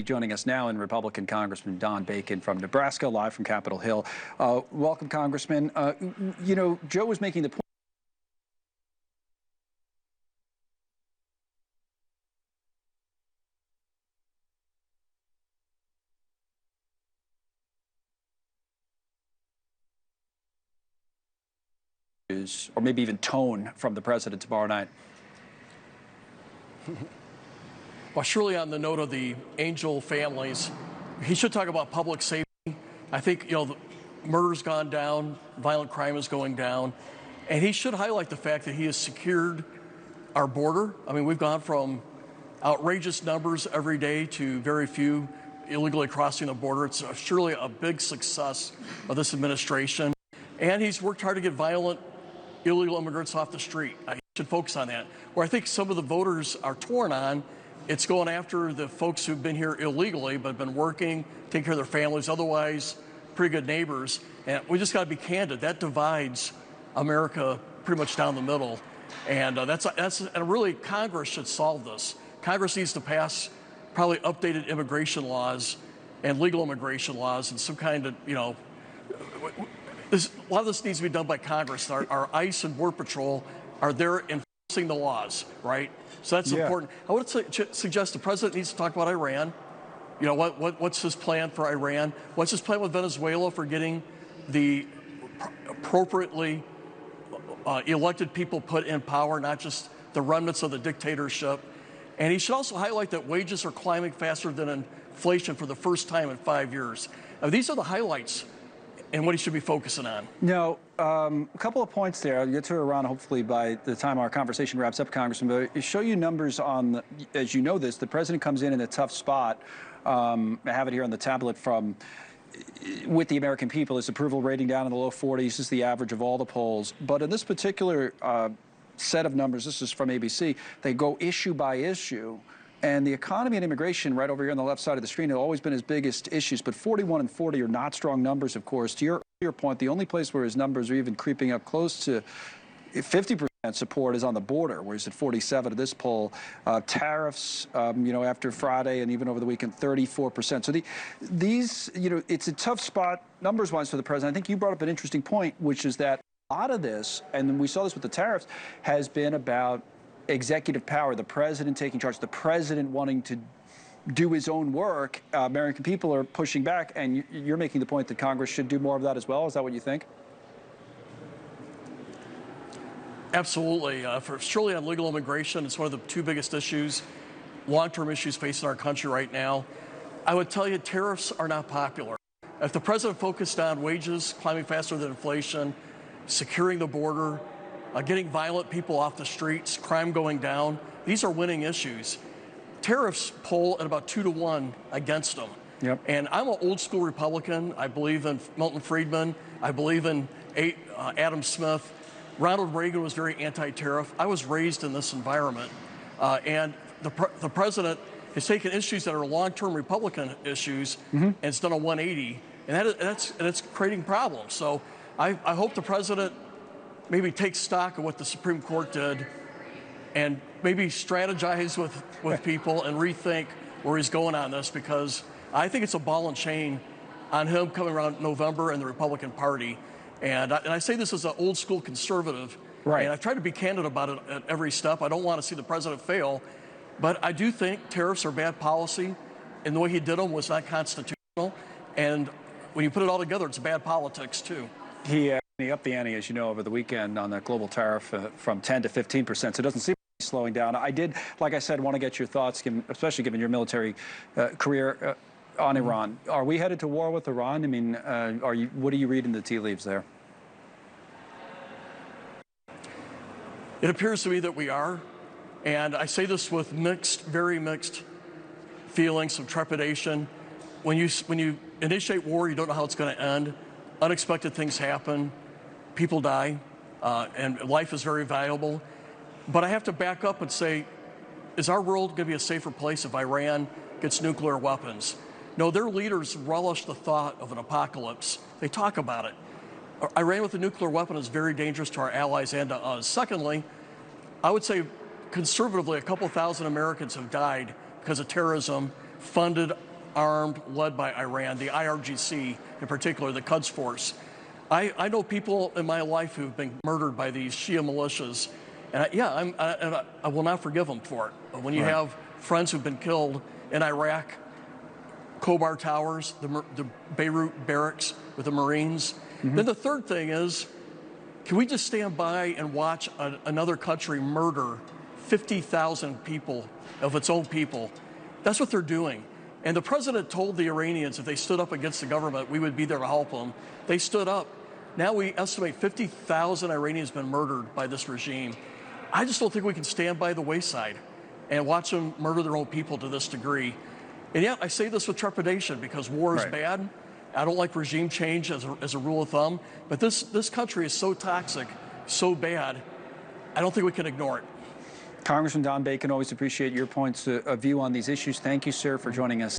Joining us now, and Republican Congressman Don Bacon from Nebraska, live from Capitol Hill. Welcome, Congressman. Joe was making the point or maybe even tone from the president tomorrow night. Well, surely on the note of the Angel families, he should talk about public safety. I think, the murder's gone down, violent crime is going down, and he should highlight the fact that he has secured our border. I mean, we've gone from outrageous numbers every day to very few illegally crossing the border. It's surely a big success of this administration. And he's worked hard to get violent illegal immigrants off the street. I should focus on that. Where I think some of the voters are torn on, it's going after the folks who've been here illegally but have been working, taking care of their families, otherwise pretty good neighbors. And we just got to be candid. That divides America pretty much down the middle. And really Congress should solve this. Congress needs to pass probably updated immigration laws and legal immigration laws and some kind of, a lot of this needs to be done by Congress. Our ICE and Border Patrol are there enforcing the laws, right? So that's important. I would suggest the president needs to talk about Iran. What's his plan for Iran? What's his plan with Venezuela for getting the appropriately elected people put in power, not just the remnants of the dictatorship? And he should also highlight that wages are climbing faster than inflation for the first time in 5 years. Now, these are the highlights and what he should be focusing on. No, a couple of points there. I'll get to Iran hopefully by the time our conversation wraps up, Congressman. But show you numbers on, as you know this, the president comes in a tough spot. I have it here on the tablet with the American people. His approval rating down in the low 40s. This is the average of all the polls. But in this particular set of numbers, this is from ABC, they go issue by issue. And the economy and immigration, right over here on the left side of the screen, have always been his biggest issues. But 41 and 40 are not strong numbers, of course. To your earlier point, the only place where his numbers are even creeping up close to 50% support is on the border, where he's at 47 of this poll. Tariffs, after Friday and even over the weekend, 34%. So it's a tough spot numbers-wise for the president. I think you brought up an interesting point, which is that a lot of this, and we saw this with the tariffs, has been about executive power, the president taking charge, the president wanting to do his own work. American people are pushing back, and you're making the point that Congress should do more of that as well. Is that what you think? Absolutely. Surely on legal immigration, it's one of the two biggest issues, long-term issues facing our country right now. I would tell you tariffs are not popular. If the president focused on wages climbing faster than inflation, securing the border, getting violent people off the streets, crime going down, these are winning issues. Tariffs poll at about 2-to-1 against them. Yep. And I'm an old school Republican. I believe in Milton Friedman. I believe in Adam Smith. Ronald Reagan was very anti-tariff. I was raised in this environment. And the president has taken issues that are long-term Republican issues and it's done a 180. And that's creating problems. So I hope the president maybe take stock of what the Supreme Court did and maybe strategize with people and rethink where he's going on this, because I think it's a ball and chain on him coming around November and the Republican Party. And I say this as an old school conservative. Right. And I've tried to be candid about it at every step. I don't want to see the president fail, but I do think tariffs are bad policy, and the way he did them was not constitutional. And when you put it all together, it's bad politics too. He upped the ante, as you know, over the weekend on the global tariff from 10 to 15%. So it doesn't seem to be slowing down. I did, like I said, want to get your thoughts, especially given your military career, on Iran. Are we headed to war with Iran? I mean, what do you read in the tea leaves there? It appears to me that we are. And I say this with very mixed feelings, some trepidation. When you initiate war, you don't know how it's going to end. Unexpected things happen, people die, and life is very valuable. But I have to back up and say, is our world going to be a safer place if Iran gets nuclear weapons? No, their leaders relish the thought of an apocalypse. They talk about it. Iran with a nuclear weapon is very dangerous to our allies and to us. Secondly, I would say conservatively, a couple thousand Americans have died because of terrorism funded armed, led by Iran, the IRGC in particular, the Quds Force. I know people in my life who've been murdered by these Shia militias, and I will not forgive them for it. When you have friends who've been killed in Iraq, Khobar Towers, the Beirut barracks with the Marines. Then the third thing is, can we just stand by and watch another country murder 50,000 people of its own people? That's what they're doing. And the president told the Iranians if they stood up against the government, we would be there to help them. They stood up. Now we estimate 50,000 Iranians have been murdered by this regime. I just don't think we can stand by the wayside and watch them murder their own people to this degree. And yet I say this with trepidation because war is bad. I don't like regime change as a rule of thumb, but this country is so toxic, so bad, I don't think we can ignore it. Congressman Don Bacon, always appreciate your points of view on these issues. Thank you, sir, for joining us.